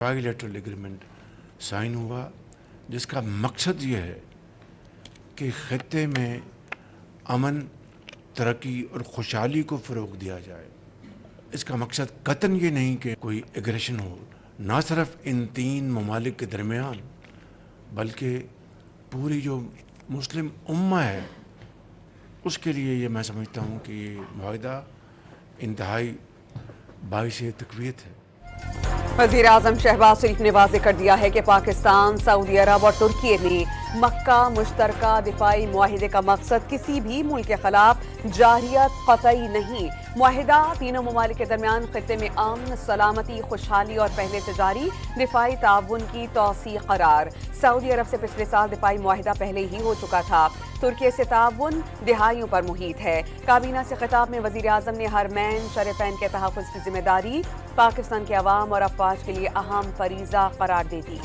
Bilateral agreement sign हुआ जिसका मकसद ये है कि खत्ते में अमन, तरक्की और खुशहाली को फ़रोग़ दिया जाए। इसका मकसद कतन ये नहीं कि कोई एग्रेशन हो, ना सिर्फ इन तीन ममालिक के दरमियान बल्कि पूरी जो मुस्लिम उम्मा है उसके लिए ये मैं समझता हूँ कि ये मुआहिदा इंतहाई बाइस तक़वियत है। वज़ीर आज़म शहबाज शरीफ ने वाज़ेह कर दिया है कि पाकिस्तान, सऊदी अरब और तुर्की में मक्का मुश्तरका दिफाई मुआहिदे का मकसद किसी भी मुल्क के खिलाफ जारियत क़तई नहीं। मुआहिदा तीनों ममालिक के दरमियान खित्ते में अमन, सलामती, खुशहाली और पहले से जारी दिफाई ताउन की तौसीक़ करार। सऊदी अरब से पिछले साल दिफाई मुआहिदा पहले ही हो चुका था। तुर्की से ताउन दिहाइयों पर मुहित है। काबीना से खिताब में वज़ीर आज़म ने हरमैन शरीफैन के तहफ़्फ़ुज़ की जिम्मेदारी पाकिस्तान के अवाम और अफ़वाज के लिए अहम फरीज़ा करार दे दी।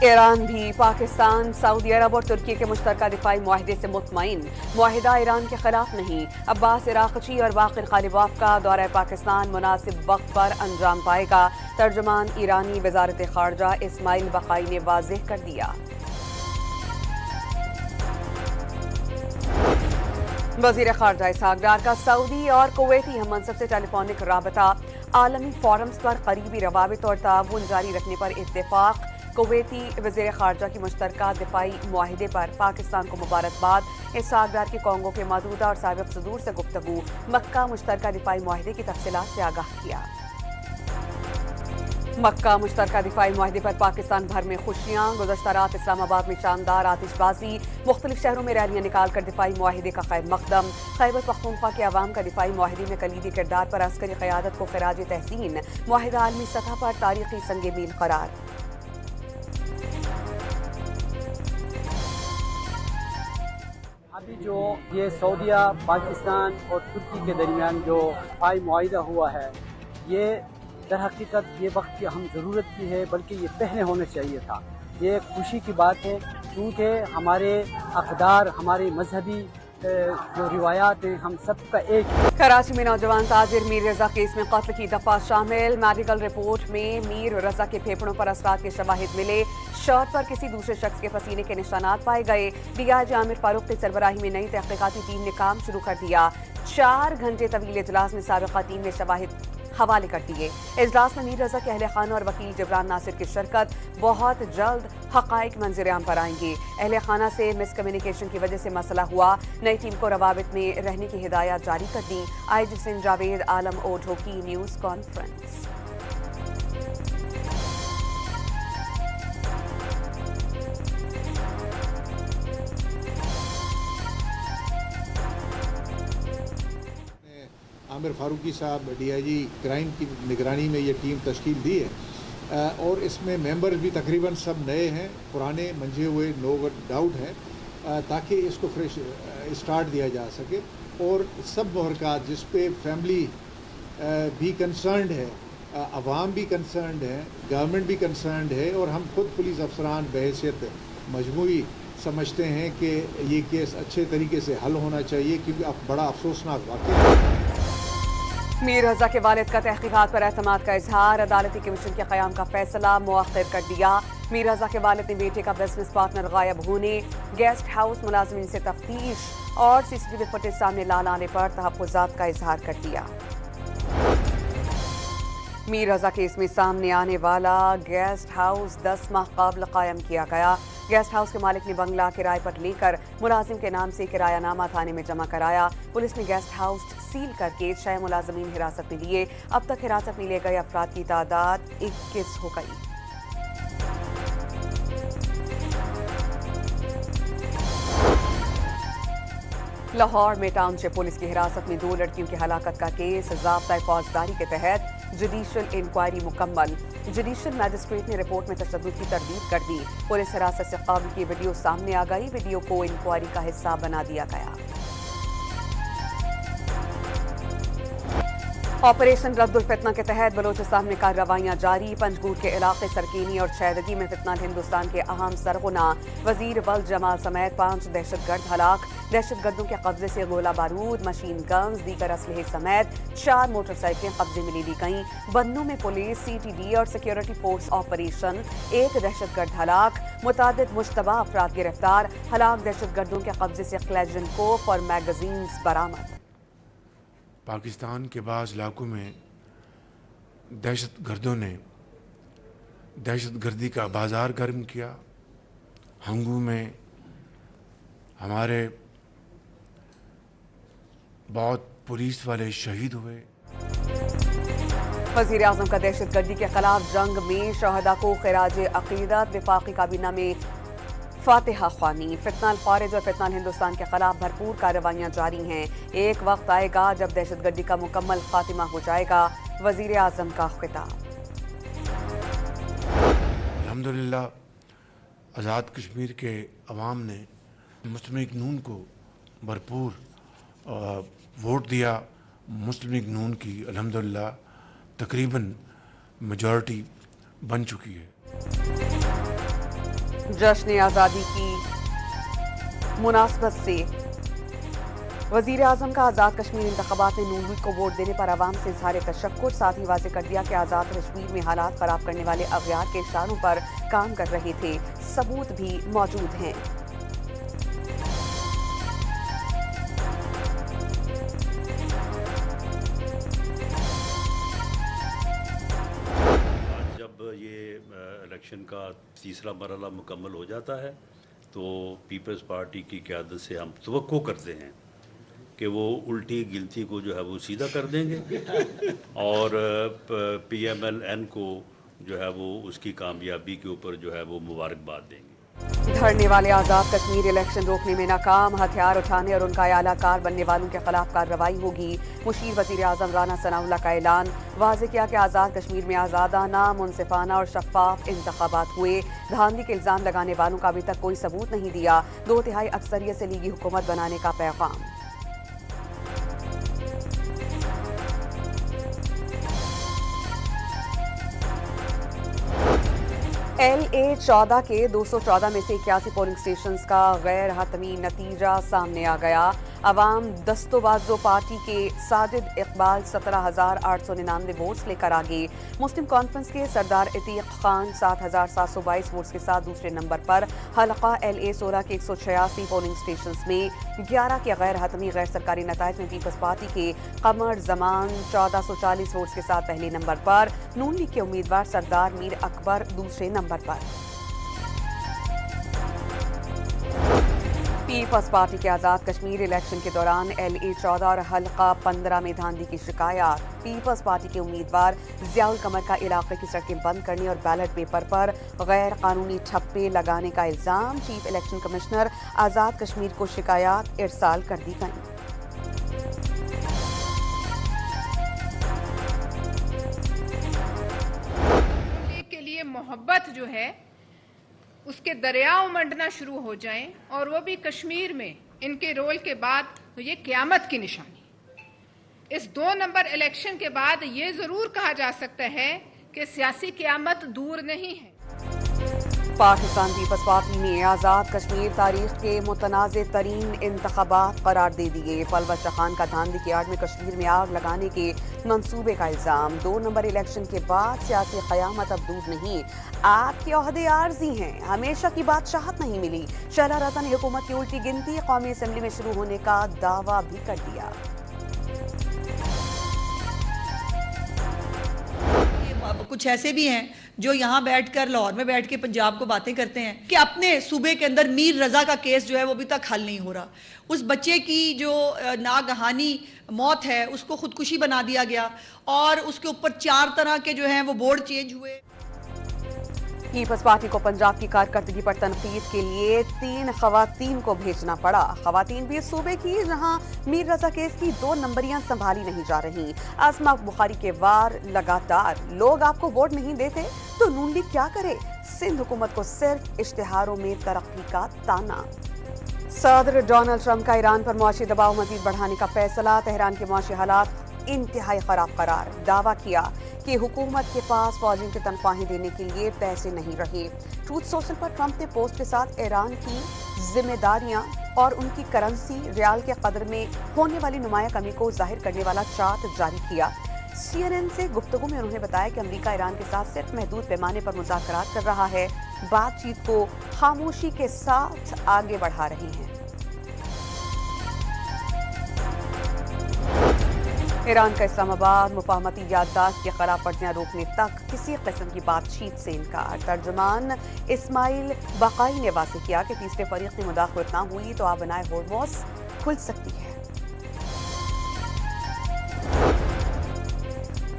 ईरान भी पाकिस्तान, सऊदी अरब और तुर्की के मुश्तरका दिफाई मुआहिदे से मुतमईन। मुआहिदा ईरान के खिलाफ नहीं। अब्बास इराक़ची और बाक़िर ग़ालिबाफ का दौरा पाकिस्तान मुनासिब वक्त पर अंजाम पाएगा। तर्जुमान ईरानी वज़ारत ख़ारजा इस्माइल बक़ाई ने वाज़ेह कर दिया। वज़ीर ख़ारजा इसहाक़ डार का सऊदी और कुवैती हम मनसब से टेलीफोनिक राबता, आलमी फोरम्स पर करीबी रवाबित और ताउन जारी रखने पर इत्तेफ़ाक़। कुवैती वज़ीर ख़ारजा की मुश्तरका दिफाई मुआहिदे पर पाकिस्तान को मुबारकबाद। इसहाक़ डार की कॉन्गो के मौजूदा और साबिक़ सदूर से गुफ्तगू। मक्का मुश्तरका दिफाई मुआहिदे की तफ़सीलात से आगाह किया। मक्का मुश्तरका दिफाई मुआहिदे पर पाकिस्तान भर में खुशियाँ। गुज़श्ता रात इस्लामाबाद में शानदार आतिशबाजी, मुख्तलिफ शहरों में रैलियाँ निकाल कर दिफाई मुआहिदे का खैर मकदम। खैबर पख्तूनख्वा के अवाम का दिफाई मुआहिदे में कलीदी किरदार पर अस्करी क़यादत को ख़िराज तहसीन। मुआहिदा आलमी सतह पर तारीख़ी संग मील करार। अभी जो ये सऊदीया, पाकिस्तान और तुर्की के दरमियान जो दिफाई मुआहिदा हुआ है, ये दर हकीकत ये वक्त की अहम ज़रूरत की है, बल्कि ये पहले होना चाहिए था। ये खुशी की बात है क्योंकि हमारे अक़दार, हमारे मजहबी जो रिवायात हैं, हम सब का एक। कराची में नौजवान ताजिर मीर रज़ा केस में कत्ल की दफ़ा शामिल। मेडिकल रिपोर्ट में मीर रज़ा के फेफड़ों पर असरात के शवाहिद मिले। शर्ट पर किसी दूसरे शख्स के पसीने के निशानात पाए गए। डीआईजी आमिर फारूक की सरबराही में नई तहक़ीक़ाती टीम ने काम शुरू कर दिया। 4 घंटे तवील इजलास में साबिक़ा टीम ने शवाहिद हवाले कर दिए। इजलास में मीर रज़ा के अहले खाना और वकील जबरान नासिर की शिरकत। बहुत जल्द हक़ाइक़ मंज़र-ए-आम पर आएंगे। अहले खाना से मिसकम्युनिकेशन की वजह से मसला हुआ। नई टीम को रवाबित में रहने की हिदायत जारी कर दी। आईजी सिंध जावेद आलम ओढ़ो की न्यूज़ कॉन्फ्रेंस। आमिर फारूकी साहब डीआईजी क्राइम की निगरानी में ये टीम तश्कील दी है और इसमें मेंबर भी तकरीबन सब नए हैं, पुराने मंझे हुए नो डाउट हैं, ताकि इसको फ्रेश स्टार्ट दिया जा सके। और सब मुहरकात जिस पे फैमिली भी कंसर्न्ड है, अवाम भी कंसर्न्ड है, गवर्नमेंट भी कंसर्न्ड है और हम खुद पुलिस अफसरान बहैसियत मजमूई समझते हैं कि ये केस अच्छे तरीके से हल होना चाहिए, क्योंकि अब बड़ा अफसोसनाक वाक़या है। मीर रज़ा के वालिद का तहक़ीक़ात पर एतमाद का इजहार। अदालती कमीशन के क़याम का फैसला मुअख्खर कर दिया। मीर रज़ा के वालिद ने बेटे का बिजनेस पार्टनर गायब होने, गेस्ट हाउस मुलाजिमीन से तफ्तीश और सीसीटीवी फुटेज सामने ला लाने पर तहफ़्फ़ुज़ात का इजहार कर दिया। मीर रज़ा केस में सामने आने वाला गेस्ट हाउस 10 माह कबल कायम किया गया। गेस्ट हाउस के मालिक ने बंगला किराए पर लेकर मुलाजिम के नाम से किरायानामा थाने में जमा कराया। पुलिस ने गेस्ट हाउस सील करके 6 मुलाजिमीन हिरासत में लिए। अब तक हिरासत में लिए गए अफराद की तादाद 21 हो गई। लाहौर में टाउनशिप पुलिस की हिरासत में 2 लड़कियों की हलाकत का केस। ज़ाब्ता फौजदारी के तहत जुडिशल इंक्वायरी मुकम्मल। जुडिशल मजिस्ट्रेट ने रिपोर्ट में तशद्दुद की तरदीद कर दी। पुलिस हिरासत से कब्ल की वीडियो सामने आ गई। वीडियो को इंक्वायरी का हिस्सा बना दिया गया। ऑपरेशन रद्दुल फितना के तहत बलोचिस्तान में कार्रवाइयां जारी। पंजगूर के इलाके सरकीनी और छैदगी में फितना हिंदुस्तान के अहम सरगुना वजीर बल जमाल समेत 5 दहशतगर्द हलाक। दहशतगर्दों के कब्जे से गोला बारूद, मशीन गन्स, दीगर असलहे समेत 4 मोटरसाइकिलें कब्जे में ले ली गईं। बन्नू में पुलिस, CTD और सिक्योरिटी फोर्स ऑपरेशन, 1 दहशतगर्द हलाक, मुतादिद मुश्तबा अफराद गिरफ्तार। हलाक दहशतगर्दों के कब्जे से क्लेजनकोफ और मैगजीन्स बरामद। पाकिस्तान के बाज़ इलाकों में दहशतगर्दों ने दहशतगर्दी का बाज़ार गर्म किया। हंगू में हमारे बहुत पुलिस वाले शहीद हुए। वज़ीर आज़म का दहशतगर्दी के खिलाफ जंग में शहदा को खिराज अक़ीदत। वफाकी काबीना में फातिहा ख्वानी। फितनाल खारिज और फितनाल हिंदुस्तान के खिलाफ भरपूर कार्रवाइयां जारी हैं। एक वक्त आएगा जब दहशतगर्दी का मुकम्मल खात्मा हो जाएगा। वज़ीर आज़म का खिताब। अल्हम्दुलिल्लाह आज़ाद कश्मीर के अवाम ने मुस्लिम लीग नून को भरपूर वोट दिया। मुस्लिम लीग नून की अल्हम्दुलिल्लाह तकरीबन मेजॉरिटी बन चुकी है। जश्न आज़ादी की मुनासबत से वज़ीर आज़म का आज़ाद कश्मीर इंतख़ाबात में नून लीग को वोट देने पर आवाम से इज़हार तशक्कुर। साथ ही वाज़ेह कर दिया कि आज़ाद कश्मीर में हालात ख़राब करने वाले अग़यार के इशारों पर काम कर रहे थे, सबूत भी मौजूद हैं। इलेक्शन का तीसरा मरहला मुकम्मल हो जाता है तो पीपल्स पार्टी की क़यादत से हम तवक्को करते हैं कि वो उल्टी गिनती को जो है वो सीधा कर देंगे और PMLN को जो है वो उसकी कामयाबी के ऊपर जो है वो मुबारकबाद देंगे। धरने वाले आज़ाद कश्मीर इलेक्शन रोकने में नाकाम। हथियार उठाने और उनका आलाकार बनने वालों के खिलाफ कार्रवाई होगी। मुशीर वज़ीर आज़म राना सनाउल्लाह का ऐलान। वाज़ेह किया कि आज़ाद कश्मीर में आज़ादाना, मुनसिफाना और शफ़ाफ इंतख़ाबात हुए। धांधली के इल्ज़ाम लगाने वालों का अभी तक कोई सबूत नहीं दिया। 2/3 अक्सरियत से लीगी हुकूमत बनाने का पैगाम। LA-14 के 214 में से 81 पोलिंग स्टेशंस का गैर हतमी नतीजा सामने आ गया। अवाम दस्तोबाजो पार्टी के साजिद इकबाल 17,899 वोट्स लेकर आगे। मुस्लिम कॉन्फ्रेंस के सरदार इतीक खान 7,722 वोट्स के साथ दूसरे नंबर पर। हलका LA-16 के 186 पोलिंग स्टेशंस में 11 के गैर हतमी गैर सरकारी नताइज में पीपल्स पार्टी के कमर जमान 1440 वोट्स के साथ पहले नंबर पर। नून लीग के उम्मीदवार सरदार मीर अकबर दूसरे नंबर पर। पीपल्स पार्टी के आज़ाद कश्मीर इलेक्शन के दौरान LA-14 और हल्का 15 में धांधली की शिकायत। पीपल्स पार्टी के उम्मीदवार ज़ियाउल कमर का इलाके की सड़कें बंद करने और बैलेट पेपर पर गैर कानूनी ठप्पे लगाने का इल्ज़ाम। Chief election commissioner Azad Kashmir को शिकायत इरसाल कर दी गई। के लिए मोहब्बत जो है उसके दरिया उमड़ना शुरू हो जाएं और वो भी कश्मीर में इनके रोल के बाद, तो ये क़यामत की निशानी। इस 2 नंबर इलेक्शन के बाद ये ज़रूर कहा जा सकता है कि सियासी क़यामत दूर नहीं है। पाकिस्तान पीपल्स पार्टी ने आज़ाद कश्मीर तारीख के मुतनाज़े तरीन इंतख़ाबात करार दे दिए। पलवल चखान का धांधली की आड़ में कश्मीर में आग लगाने के मंसूबे का इल्ज़ाम। 2 नंबर इलेक्शन के बाद सियासी क़यामत अब दूर नहीं, आपके ओहदे आर्जी हैं, हमेशा की बादशाहत नहीं मिली। शहला रज़ा ने हुकूमत की उल्टी गिनती कौमी असम्बली में शुरू होने का दावा भी कर दिया। कुछ ऐसे भी हैं जो यहाँ बैठकर लाहौर में बैठ के पंजाब को बातें करते हैं कि अपने सूबे के अंदर मीर रजा का केस जो है वो अभी तक हल नहीं हो रहा। उस बच्चे की जो नागहानी मौत है उसको खुदकुशी बना दिया गया और उसके ऊपर 4 तरह के जो हैं वो बोर्ड चेंज हुए। पीपल्स पार्टी को पंजाब की कारकर्दगी पर तनकीद के लिए 3 खवातीन को भेजना पड़ा। खवातीन भी इस सूबे की जहां मीर रजा केस की 2 नंबरियां संभाली नहीं जा रही। आसमा बुखारी के वार लगातार। लोग आपको वोट नहीं देते तो नून लीग क्या करे? सिंध हुकूमत को सिर्फ इश्तिहारों में तरक्की का ताना। सदर डोनाल्ड ट्रंप का ईरान पर मुआशी दबाव मजीद बढ़ाने का फैसला। तेहरान के मुआशी हालात इंतहाई खराब करार। दावा किया कि हुकूमत के पास फौजियों की तनख्वाहें देने के लिए पैसे नहीं रहे। ट्रूथ सोशल पर ट्रंप ने पोस्ट के साथ ईरान की जिम्मेदारियां और उनकी करेंसी रियाल के कदर में होने वाली नुमाया कमी को जाहिर करने वाला चार्ट जारी किया। CNN से गुफ्तगू में उन्होंने बताया कि अमेरिका ईरान के साथ सिर्फ महदूद पैमाने पर मुज़ाकरात कर रहा है, बातचीत को खामोशी के साथ आगे बढ़ा रही है। ईरान का इस्लामाबाद मुफाहमती याददाश्त की खिलाफ वर्जियां रोकने तक किसी किस्म की बातचीत से इनकार। तर्जुमान इस्माइल बकाई ने वाज़ेह किया कि तीसरे फरीक की मुदाखलत न हुई तो आबनाए होर्मुज़ खुल सकती है।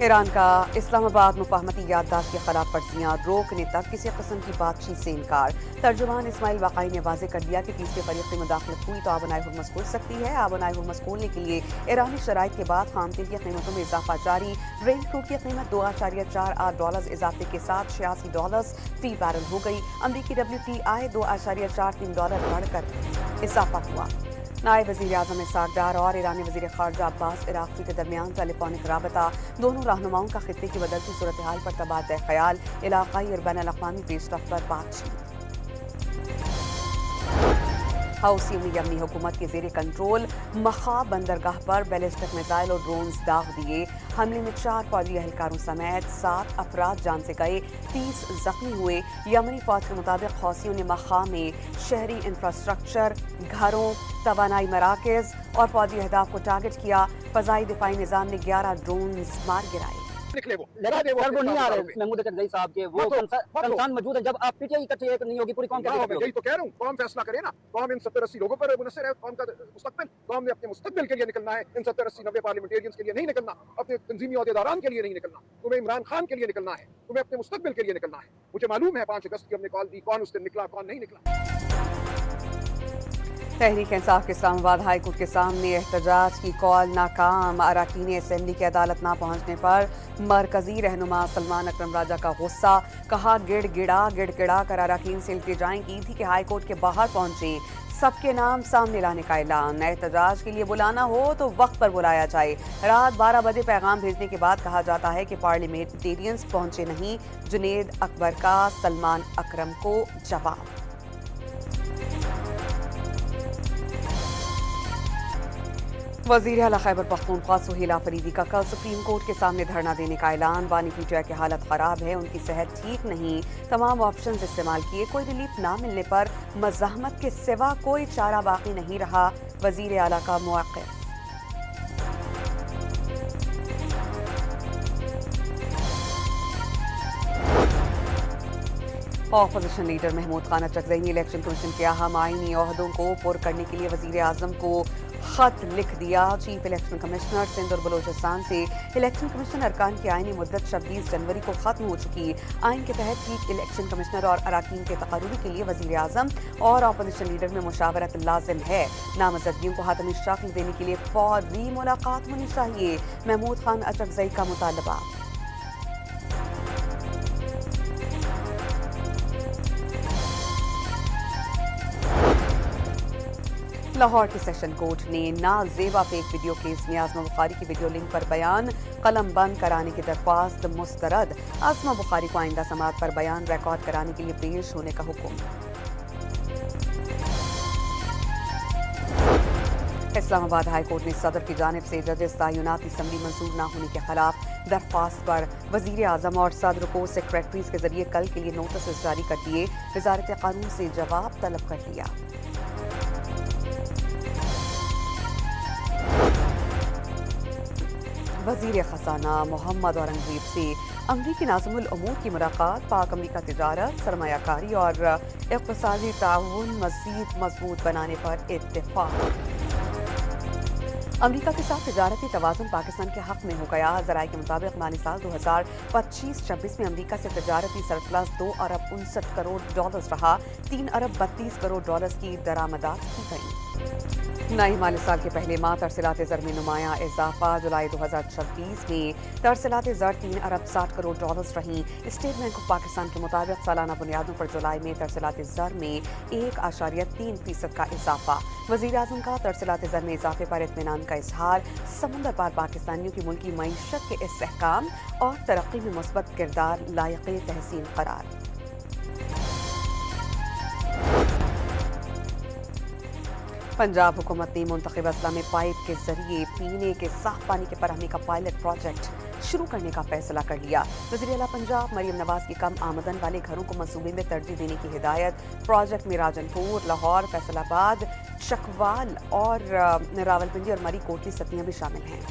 ईरान का इस्लामाबाद मुफाहमती याददाश्त की खिलाफ वर्जियां रोकने तक किसी किस्म की बातचीत से इनकार। तर्जुमान इस्माइल बकाई ने वाज़ेह कर दिया कि तीसरे फरीक की मुदाखलत हुई तो आबनाए हुर्मुज़ खुल सकती है। आबनाए हुर्मुज़ खोलने के लिए ईरानी शराइत के बाद खाम तेल की कीमतों में इजाफा जारी। ब्रेंट क्रूड की कीमत $2.48 इजाफे के साथ $86 फी बैरल हो गई। अमरीकी WTI $2.43 बढ़कर इजाफा हुआ। नायब वज़ीर आज़म इसहाक़ डार और ईरानी वज़ीर ख़ारजा अब्बास इराक़ी के दरमियान टेलीफोनिक राबता। दोनों रहनुमाओं का खित्ते की बदलती सूरत हाल पर तबादला ख्याल। इलाक़ाई और बैनुल अक़वामी पेशरफ़्त पर बातचीत। हाउसी यमनी हुकूमत के ज़ेरे कंट्रोल मखा बंदरगाह पर बैलिस्टिक मिसाइल और ड्रोन्स दाग दिए। हमले में 4 फौजी एहलकारों समेत 7 अफराद जान से गए, 30 जख्मी हुए। यमनी फौज के मुताबिक हौसियों ने मखा में शहरी इंफ्रास्ट्रक्चर, घरों, तवानाई मराकज़ और फौजी अहदाफ को टारगेट किया। फ़ज़ाई दिफाई निज़ाम ने 11 ड्रोन्स मार गिराए। निकले वो नहीं आ रहे महमूद अकरज़ई साहब के वो कंसर्न मौजूद है। जब आप पीटीआई इकट्ठी नहीं होगी पूरी कौम यही तो कह रहा हूँ। कौम फैसला करे ना। कौम इन 70-80 लोगों पर मुनसर है। कौम का मुस्तकबिल, कौम ने अपने मुस्तकबिल के लिए निकलना है। इन 70-80-90 पार्लियामेंटेरियंस के लिए नहीं निकलना, अपने तंजीमी ओहदेदारान के लिए नहीं निकलना। तुम्हें इमरान खान के लिए निकलना है, तुम्हें अपने मुस्तकबिल के लिए निकलना है। मुझे मालूम है 5 अगस्त की हमने कॉल दी, कौन उस दिन निकला कौन नहीं निकला। तहरीक इंसाफ के इस्लामाबाद हाई कोर्ट के सामने एहतजाज की कॉल नाकाम। अरकान असेंबली की अदालत ना पहुंचने पर मरकजी रहनुमा सलमान अकरम राजा का गुस्सा। कहा गिड़गिड़ा कर अरकान से इल्तिजाएं की थी कि हाई कोर्ट के बाहर पहुंचे, सबके नाम सामने लाने का ऐलान। एहतजाज के लिए बुलाना हो तो वक्त पर बुलाया जाए। रात 12 बजे पैगाम भेजने के बाद कहा जाता है कि पार्लियामेंटेरियंस पहुंचे नहीं। जुनेद अकबर का सलमान अकरम को जवाब। वज़ीर आला खैबर पख्तूनख्वा सुहेल आफरीदी का कल सुप्रीम कोर्ट के सामने धरना देने का ऐलान। बानी पीटीआई की हालत ख़राब है, उनकी सेहत ठीक नहीं, तमाम ऑप्शन इस्तेमाल किए, कोई रिलीफ ना मिलने पर मज़ाहमत के सिवा कोई चारा बाकी नहीं रहा। वज़ीर आला का मौक़िफ़। ऑपोजिशन लीडर महमूद खान अचकज़ई ने इलेक्शन कमीशन के अहम आईनी ओहदों को पुर करने के लिए वज़ीर आज़म को खत लिख दिया। चीफ इलेक्शन कमिश्नर सिंध और बलोचिस्तान से इलेक्शन कमीशन अरकान की आईनी मुद्दत 26 जनवरी को खत्म हो चुकी। आइन के तहत चीफ इलेक्शन कमिश्नर और अरकान के तकर्रुरी के लिए वज़ीर आज़म और ऑपोजिशन लीडर में मुशावरत लाजिम है। नामज़दगियों को हातमी शक्ल देने के लिए फौरी मुलाकात होनी चाहिए। महमूद खान अचकज़ई का मुतालबा। लाहौर की सेशन कोर्ट ने नाजेबा फेक वीडियो केस में आज़मा बुखारी की वीडियो लिंक पर बयान कलम बंद कराने की दरख्वास्त मुस्तरद। आज़मा बुखारी को आइंदा समाअत पर बयान रिकॉर्ड कराने के लिए पेश होने का हुक्म। इस्लामाबाद हाई कोर्ट ने सदर की जानिब से जजेस तायुनात असम्बली मंजूर न होने के खिलाफ दरख्वास्त पर वज़ीर आज़म और सदर को सेक्रेटरीज के जरिए कल के लिए नोटिस जारी कर दिए। वज़ारत कानून से जवाब तलब कर लिया। वज़ीर ख़ज़ाना मोहम्मद औरंगज़ेब से अमरीकी नाज़िमुल उमूर की मुलाकात। पाक अमरीका तिजारत, सरमायाकारी और इक़्तिसादी ताउन मज़ीद मजबूत बनाने पर इत्तेफ़ाक़। अमरीका के साथ तिजारती तवाज़ुन पाकिस्तान के हक़ में हो गया। ज़राए के मुताबिक माली साल 2025-26 में अमरीका से तिजारती सरप्लस $2 अरब 59 करोड़ रहा। $3 अरब 32 करोड़ की दरामदात की गई। नए माली साल के पहले माह तरसीलात ज़र में नुमाया इजाफा। जुलाई 2026 में तरसीलात ज़र 3 अरब 60 करोड़ डॉलर्स रहीं। स्टेट बैंक ऑफ पाकिस्तान के मुताबिक सालाना बुनियादों पर जुलाई में तरसीलात ज़र में 1.3% का इजाफा। वज़ीर आज़म का तरसीलात ज़र में इजाफे पर इत्मीनान का इजहार। समुंदर पार पाकिस्तानियों की मुल्की मईशत के इस्तेहकाम और तरक्की में मुस्बत किरदार लायक़े तहसीन करार। पंजाब हुकूमत ने मुंतखब अजला में पाइप के जरिए पीने के साफ पानी की फराहमी का पायलट प्रोजेक्ट शुरू करने का फैसला कर लिया। वज़ीर आला पंजाब मरियम नवाज की कम आमदन वाले घरों को मंसूबे में तरजीह देने की हिदायत। प्रोजेक्ट में राजनपुर, लाहौर, फैसलाबाद, चकवाल और रावलपिंडी और मरी कोटली सतियां भी शामिल हैं।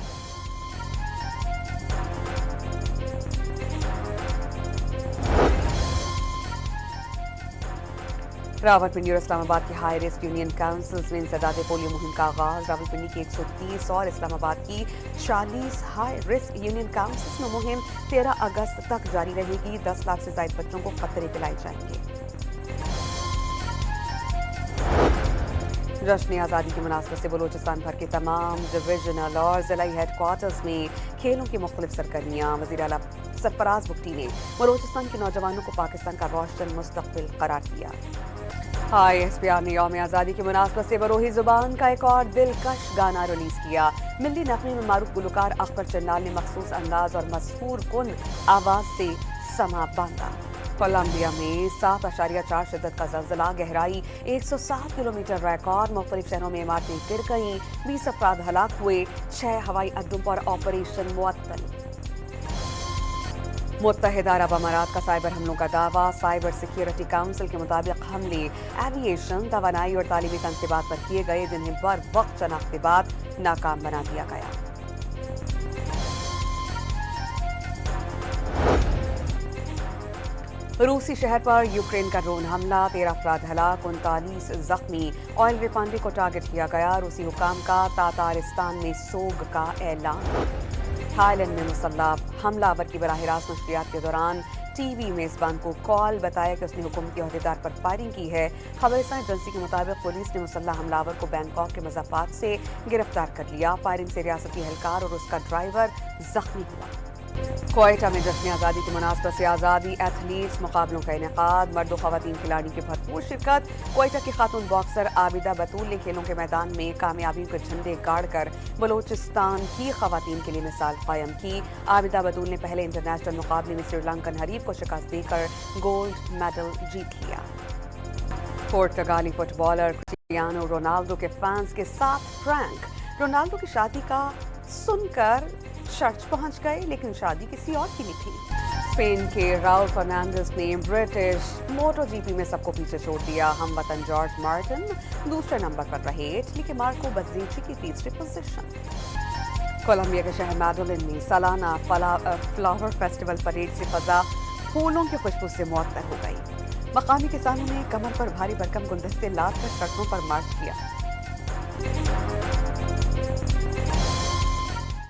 रावलपिंडी और इस्लामाबाद की हाई रिस्क यूनियन काउंसिल्स में इंसदाद पोलियो मुहिम का आगाज। रावलपिंडी की 130 और इस्लामाबाद की 40 हाई रिस्क यूनियन काउंसिल्स में मुहिम 13 अगस्त तक जारी रहेगी। 10 लाख से ज्यादा बच्चों को खतरे पिलाए जाएंगे। जश्न आज़ादी की मुनासबत से बलूचिस्तान भर के तमाम डिविजनल और जिलाई हेडक्वार्टर्स में खेलों की मुख्तलिफ सरगर्मियाँ। वज़ीर आला सरफराज बुगटी ने बलूचिस्तान के नौजवानों को पाकिस्तान का रोशन मुस्तकबिल करार दिया। ISPR ने यौम आज़ादी की मुनासबत से बरोही ज़ुबान का एक और दिलकश गाना रिलीज किया। मिल्ली नगमे में मारूफ गुलकार अख्तर चन्नाल ने मखसूस अंदाज और मसहूर कुन आवाज से समा बांधा। कोलंबिया में 7.4 शिद्दत का ज़लज़ला, गहराई 107 किलोमीटर रिकॉर्ड। मुख्तलिफ शहरों में इमारतें गिर गईं, 20 अफराद हलाक हुए। 6 हवाई अड्डों पर ऑपरेशन मुअत्तल। मुत्तहिदा अरब अमारात का साइबर हमलों का दावा। साइबर सिक्योरिटी काउंसिल के मुताबिक हमले एविएशन, तवानाई और तालीमी तनसीबात पर किए गए, जिन्हें बर वक्त शनाख्त के बाद नाकाम बना दिया गया। रूसी शहर पर यूक्रेन का ड्रोन हमला, 13 अफराद हलाक, 39 जख्मी। ऑयल रिफाइनरी को टारगेट किया गया। रूसी हुकाम का तातारिस्तान में सोग का ऐलान। थाईलैंड में मुसल्लह हमलावर की बराह रास्त नशरियात के दौरान टीवी मेज़बान को कॉल, बताया कि उसने हुकूमती अहदेदार पर फायरिंग की है। खबरसां एजेंसी के मुताबिक पुलिस ने मुसल्लह हमलावर को बैंकॉक के मज़ाफात से गिरफ्तार कर लिया। फायरिंग से रियासती एहलकार और उसका ड्राइवर जख्मी हुआ। क्वेटा में जश्न आज़ादी की मुनासबत से आज़ादी एथलीट्स मुकाबलों का इनेकाद। मर्द और ख़वातीन खिलाड़ी की भरपूर शिरकत। क्वेटा की खातून बॉक्सर आबिदा बतूल ने खेलों के मैदान में कामयाबियों के झंडे गाड़ कर बलोचिस्तान की ख़वातीन के लिए मिसाल कायम की। आबिदा बतूल ने पहले इंटरनेशनल मुकाबले में श्रीलंकन हरीफ को शिकस्त देकर गोल्ड मेडल जीत लिया। पुर्तगाली फुटबॉलर क्रिस्टियानो रोनाल्डो के फैंस के साथ प्रैंक। रोनाल्डो की शादी का सुनकर चर्च पहुंच गए, लेकिन शादी किसी और की नहीं थी। स्पेन के राउल फर्नांडिस ने ब्रिटिश मोटो जीपी में सबको पीछे छोड़ दिया। हम वतन जॉर्ज मार्टिन दूसरे नंबर पर रहे, इटली के मार्को बज्जेची की तीसरी पोजीशन। कोलंबिया के शहर मैडोलिन में सालाना फ्लावर फेस्टिवल परेड से फजा फूलों की खुशबू से मुअत्तर हो गई। मकामी किसानों ने कमर पर भारी भरकम गुलदस्ते लाद कर सड़कों पर मार्च किया।